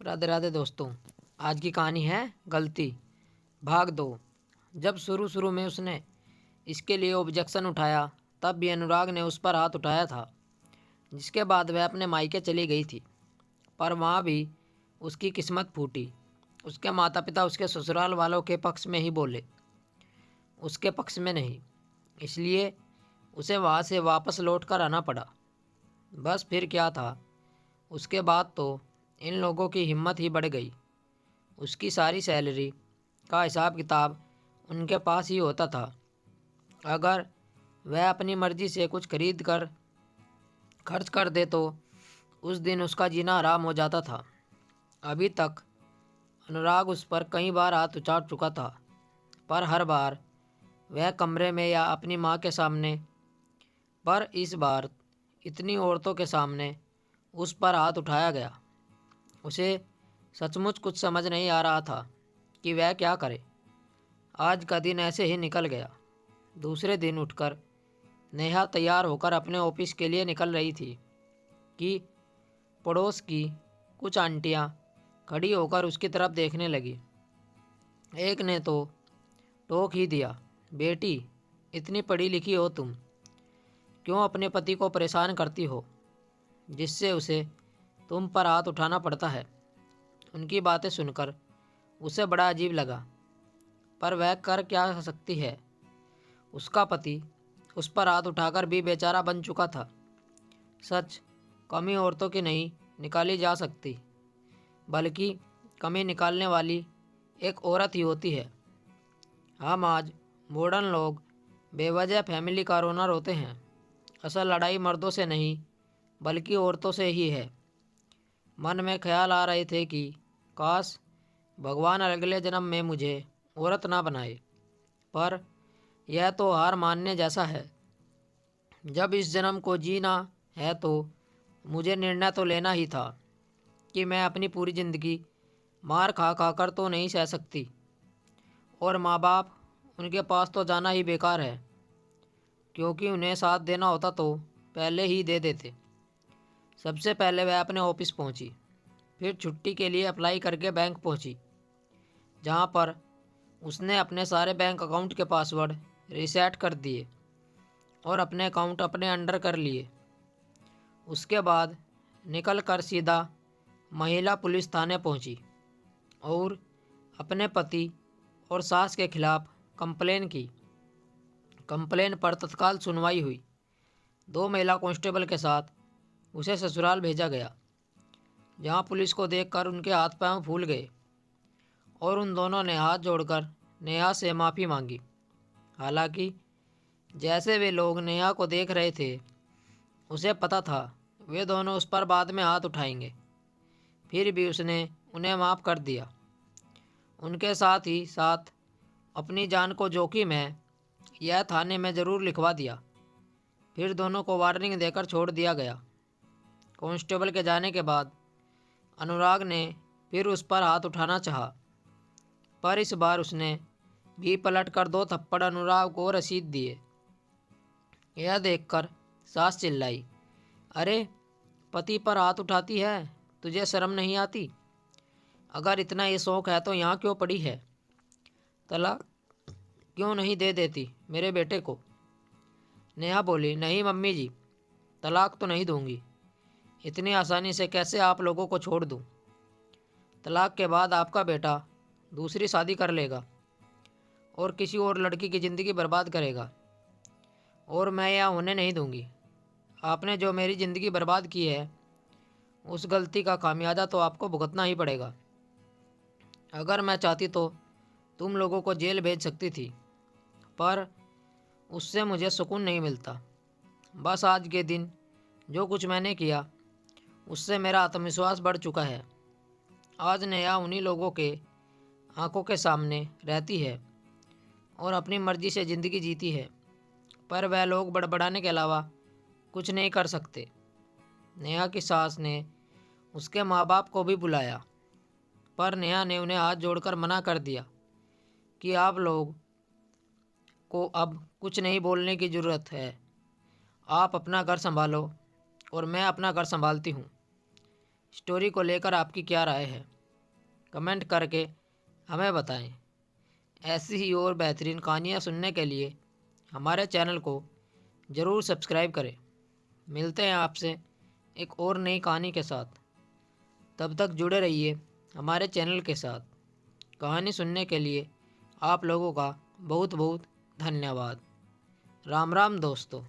राधे राधे दोस्तों। आज की कहानी है गलती भाग 2। जब शुरू शुरू में उसने इसके लिए ऑब्जेक्शन उठाया तब भी अनुराग ने उस पर हाथ उठाया था, जिसके बाद वह अपने मायके चली गई थी। पर वहाँ भी उसकी किस्मत फूटी। उसके माता पिता उसके ससुराल वालों के पक्ष में ही बोले, उसके पक्ष में नहीं। इसलिए उसे वहाँ से वापस लौट कर आना पड़ा। बस फिर क्या था, उसके बाद तो इन लोगों की हिम्मत ही बढ़ गई। उसकी सारी सैलरी का हिसाब किताब उनके पास ही होता था। अगर वह अपनी मर्जी से कुछ खरीद कर खर्च कर दे तो उस दिन उसका जीना हराम हो जाता था। अभी तक अनुराग उस पर कई बार हाथ उछाल चुका था, पर हर बार वह कमरे में या अपनी माँ के सामने, पर इस बार इतनी औरतों के सामने उस पर हाथ उठाया गया। उसे सचमुच कुछ समझ नहीं आ रहा था कि वह क्या करे। आज का दिन ऐसे ही निकल गया। दूसरे दिन उठकर नेहा तैयार होकर अपने ऑफिस के लिए निकल रही थी कि पड़ोस की कुछ आंटियां खड़ी होकर उसकी तरफ देखने लगी। एक ने तो टोक ही दिया, बेटी इतनी पढ़ी लिखी हो तुम, क्यों अपने पति को परेशान करती हो जिससे उसे तुम पर हाथ उठाना पड़ता है। उनकी बातें सुनकर उसे बड़ा अजीब लगा, पर वह कर क्या सकती है। उसका पति उस पर हाथ उठाकर भी बेचारा बन चुका था। सच कमी औरतों की नहीं निकाली जा सकती, बल्कि कमी निकालने वाली एक औरत ही होती है। हम आज मॉडर्न लोग बेवजह फैमिली का रोना रोते हैं। असल लड़ाई मर्दों से नहीं बल्कि औरतों से ही है। मन में ख्याल आ रहे थे कि काश भगवान अगले जन्म में मुझे औरत ना बनाए, पर यह तो हार मानने जैसा है। जब इस जन्म को जीना है तो मुझे निर्णय तो लेना ही था कि मैं अपनी पूरी ज़िंदगी मार खा खा कर तो नहीं सह सकती, और माँ बाप उनके पास तो जाना ही बेकार है, क्योंकि उन्हें साथ देना होता तो पहले ही दे देते। सबसे पहले वह अपने ऑफिस पहुंची, फिर छुट्टी के लिए अप्लाई करके बैंक पहुंची, जहां पर उसने अपने सारे बैंक अकाउंट के पासवर्ड रीसेट कर दिए और अपने अकाउंट अपने अंडर कर लिए। उसके बाद निकल कर सीधा महिला पुलिस थाने पहुंची और अपने पति और सास के खिलाफ कंप्लेन की। कंप्लेन पर तत्काल सुनवाई हुई। 2 महिला कांस्टेबल के साथ उसे ससुराल भेजा गया, जहां पुलिस को देखकर उनके हाथ पांव फूल गए और उन दोनों ने हाथ जोड़कर नेहा से माफ़ी मांगी। हालांकि जैसे वे लोग नेहा को देख रहे थे, उसे पता था वे दोनों उस पर बाद में हाथ उठाएंगे। फिर भी उसने उन्हें माफ़ कर दिया। उनके साथ ही साथ अपनी जान को जोखिम है यह थाने में ज़रूर लिखवा दिया। फिर दोनों को वार्निंग देकर छोड़ दिया गया। कांस्टेबल के जाने के बाद अनुराग ने फिर उस पर हाथ उठाना चाहा, पर इस बार उसने भी पलट कर 2 थप्पड़ अनुराग को रसीद दिए। यह देखकर सास चिल्लाई, अरे पति पर हाथ उठाती है, तुझे शर्म नहीं आती? अगर इतना ये शौक है तो यहाँ क्यों पड़ी है? तलाक क्यों नहीं दे देती मेरे बेटे को? नेहा बोली, नहीं मम्मी जी, तलाक तो नहीं दूंगी। इतनी आसानी से कैसे आप लोगों को छोड़ दूं? तलाक के बाद आपका बेटा दूसरी शादी कर लेगा और किसी और लड़की की ज़िंदगी बर्बाद करेगा, और मैं यह होने नहीं दूंगी। आपने जो मेरी ज़िंदगी बर्बाद की है, उस गलती का खामियाजा तो आपको भुगतना ही पड़ेगा। अगर मैं चाहती तो तुम लोगों को जेल भेज सकती थी, पर उससे मुझे सुकून नहीं मिलता। बस आज के दिन जो कुछ मैंने किया उससे मेरा आत्मविश्वास बढ़ चुका है। आज नेहा उन्हीं लोगों के आंखों के सामने रहती है और अपनी मर्जी से ज़िंदगी जीती है, पर वह लोग बड़बड़ाने के अलावा कुछ नहीं कर सकते। नेहा की सास ने उसके माँ बाप को भी बुलाया, पर नेहा ने उन्हें हाथ जोड़कर मना कर दिया कि आप लोग को अब कुछ नहीं बोलने की ज़रूरत है। आप अपना घर संभालो और मैं अपना घर संभालती हूँ। स्टोरी को लेकर आपकी क्या राय है? कमेंट करके हमें बताएं। ऐसी ही और बेहतरीन कहानियाँ सुनने के लिए हमारे चैनल को ज़रूर सब्सक्राइब करें। मिलते हैं आपसे एक और नई कहानी के साथ। तब तक जुड़े रहिए हमारे चैनल के साथ। कहानी सुनने के लिए आप लोगों का बहुत बहुत धन्यवाद। राम राम दोस्तों।